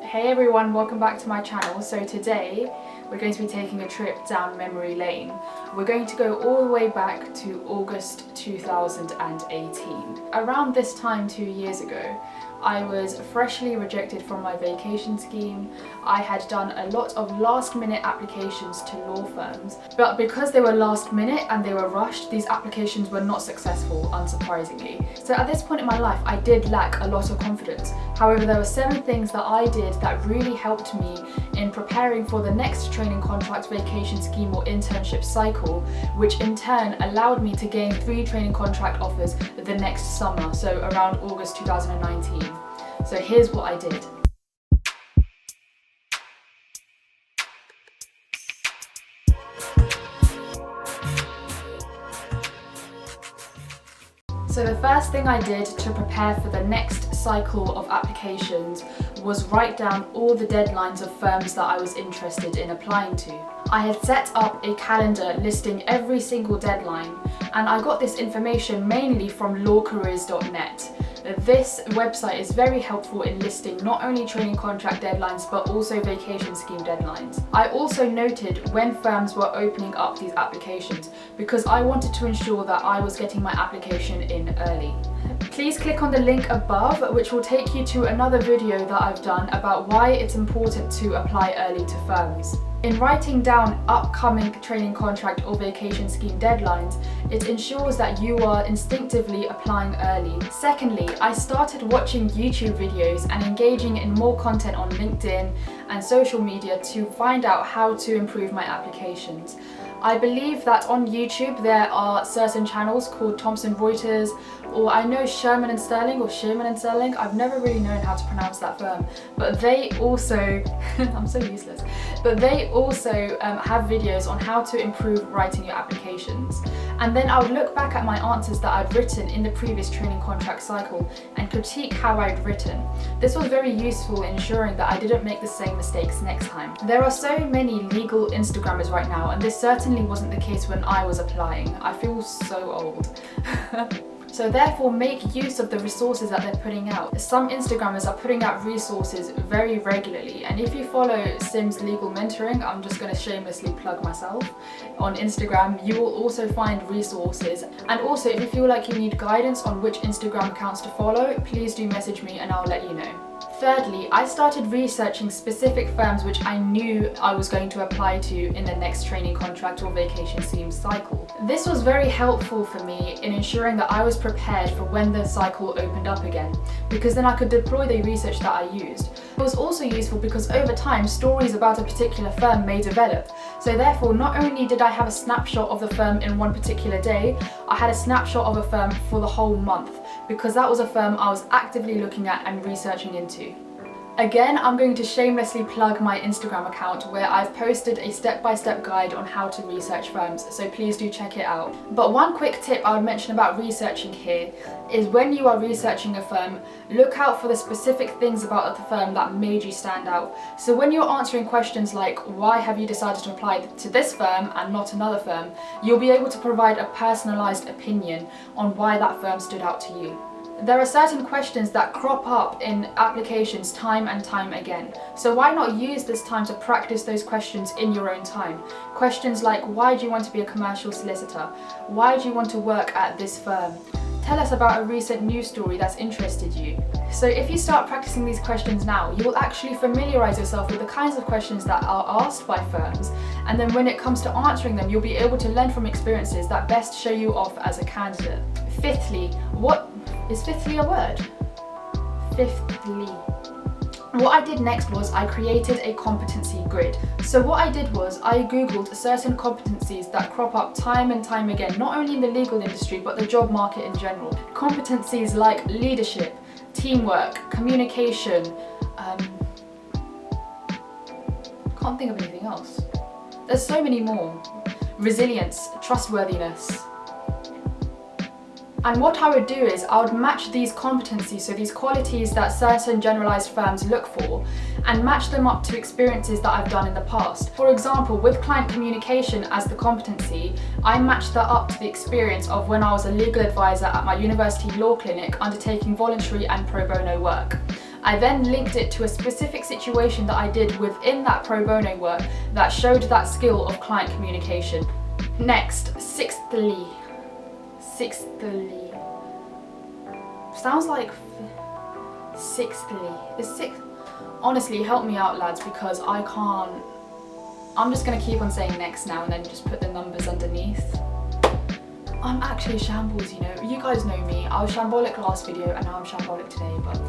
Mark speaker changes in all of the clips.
Speaker 1: Hey everyone, welcome back to my channel. So today we're going to be taking a trip down memory lane. We're going to go all the way back to August 2018. Around this time 2 years ago, I was freshly rejected from my vacation scheme. I had done a lot of last minute applications to law firms, but because they were last minute and they were rushed, these applications were not successful, unsurprisingly. So at this point in my life, I did lack a lot of confidence. However, there were 7 things that I did that really helped me in preparing for the next training contract, vacation scheme or internship cycle, which in turn allowed me to gain 3 training contract offers the next summer, so around August 2019. So here's what I did. So the first thing I did to prepare for the next cycle of applications was write down all the deadlines of firms that I was interested in applying to. I had set up a calendar listing every single deadline, and I got this information mainly from lawcareers.net. This website is very helpful in listing not only training contract deadlines but also vacation scheme deadlines. I also noted when firms were opening up these applications because I wanted to ensure that I was getting my application in early. Please click on the link above, which will take you to another video that I've done about why it's important to apply early to firms. In writing down upcoming training contract or vacation scheme deadlines, it ensures that you are instinctively applying early. Secondly, I started watching YouTube videos and engaging in more content on LinkedIn and social media to find out how to improve my applications. I believe that on YouTube there are certain channels called Thomson Reuters, or I know Sherman & Sterling or Sherman & Sterling, I've never really known how to pronounce that firm, but they also, I'm so useless, but they also have videos on how to improve writing your applications. And then I would look back at my answers that I'd written in the previous training contract cycle and critique how I'd written. This was very useful in ensuring that I didn't make the same mistakes next time. There are so many legal Instagrammers right now, and this certainly wasn't the case when I was applying. I feel so old. So therefore make use of the resources that they're putting out. Some Instagrammers are putting out resources very regularly, and if you follow Sim's Legal Mentoring, I'm just going to shamelessly plug myself, on Instagram, you will also find resources. And also if you feel like you need guidance on which Instagram accounts to follow, please do message me and I'll let you know. Thirdly, I started researching specific firms which I knew I was going to apply to in the next training contract or vacation scheme cycle. This was very helpful for me in ensuring that I was prepared for when the cycle opened up again, because then I could deploy the research that I used. It was also useful because over time, stories about a particular firm may develop. So therefore, not only did I have a snapshot of the firm in one particular day, I had a snapshot of a firm for the whole month, because that was a firm I was actively looking at and researching into. Again, I'm going to shamelessly plug my Instagram account where I've posted a step-by-step guide on how to research firms, so please do check it out. But one quick tip I would mention about researching here is when you are researching a firm, look out for the specific things about the firm that made you stand out. So when you're answering questions like, why have you decided to apply to this firm and not another firm, you'll be able to provide a personalized opinion on why that firm stood out to you. There are certain questions that crop up in applications time and time again. So why not use this time to practice those questions in your own time? Questions like, why do you want to be a commercial solicitor? Why do you want to work at this firm? Tell us about a recent news story that's interested you. So if you start practicing these questions now, you will actually familiarize yourself with the kinds of questions that are asked by firms, and then when it comes to answering them, you'll be able to learn from experiences that best show you off as a candidate. Fifthly, is fifthly a word? Fifthly. What I did next was I created a competency grid. So what I did was I googled certain competencies that crop up time and time again, not only in the legal industry but the job market in general. Competencies like leadership, teamwork, communication, can't think of anything else. There's so many more. Resilience, trustworthiness. And what I would do is I would match these competencies, so these qualities that certain generalized firms look for, and match them up to experiences that I've done in the past. For example, with client communication as the competency, I matched that up to the experience of when I was a legal advisor at my university law clinic undertaking voluntary and pro bono work. I then linked it to a specific situation that I did within that pro bono work that showed that skill of client communication. Next, sixthly. Sounds like sixthly. Is sixth? Honestly, help me out, lads, because I can't. I'm just gonna keep on saying next now and then just put the numbers underneath. I'm actually shambles, you know. You guys know me. I was shambolic last video and now I'm shambolic today, but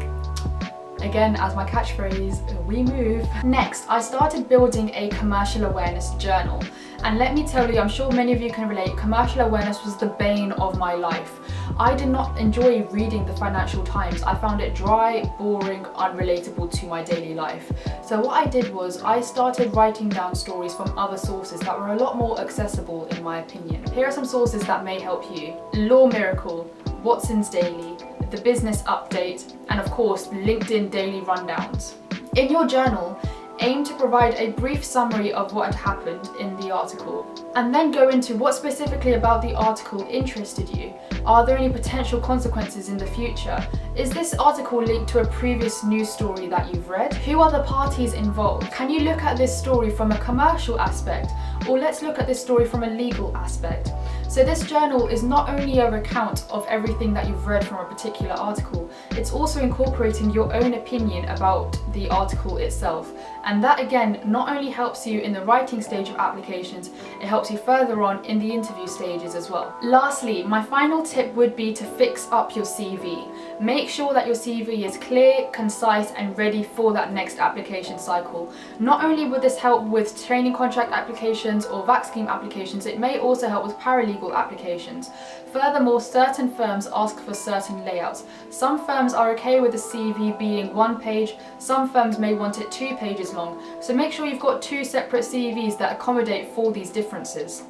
Speaker 1: again, as my catchphrase, we move. Next, I started building a commercial awareness journal. And let me tell you, I'm sure many of you can relate, commercial awareness was the bane of my life. I did not enjoy reading the Financial Times. I found it dry, boring, unrelatable to my daily life. So what I did was I started writing down stories from other sources that were a lot more accessible in my opinion. Here are some sources that may help you. Law Miracle, Watson's Daily, The Business Update, and of course LinkedIn Daily Rundowns. In your journal, aim to provide a brief summary of what had happened in the article, and then go into what specifically about the article interested you. Are there any potential consequences in the future? Is this article linked to a previous news story that you've read? Who are the parties involved? Can you look at this story from a commercial aspect? Or let's look at this story from a legal aspect. So this journal is not only a recount of everything that you've read from a particular article, it's also incorporating your own opinion about the article itself. And that again not only helps you in the writing stage of applications, it helps you further on in the interview stages as well. Lastly, my final tip would be to fix up your CV. Make sure that your CV is clear, concise and ready for that next application cycle. Not only would this help with training contract applications or VAC scheme applications, it may also help with paralegal applications. Furthermore, certain firms ask for certain layouts. Some firms are okay with the CV being 1 page, some firms may want it 2 pages long, so make sure you've got 2 separate CVs that accommodate for these differences.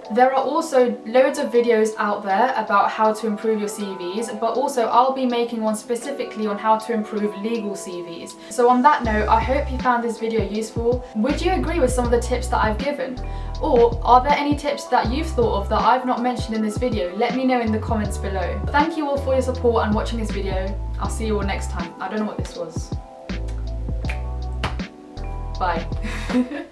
Speaker 1: There are also loads of videos out there about how to improve your CVs, but also I'll be making one specifically on how to improve legal CVs. So on that note, I hope you found this video useful. Would you agree with some of the tips that I've given? Or are there any tips that you've thought of that I've not mentioned in this video? Let me know in the comments below. Thank you all for your support and watching this video. I'll see you all next time. I don't know what this was. Bye.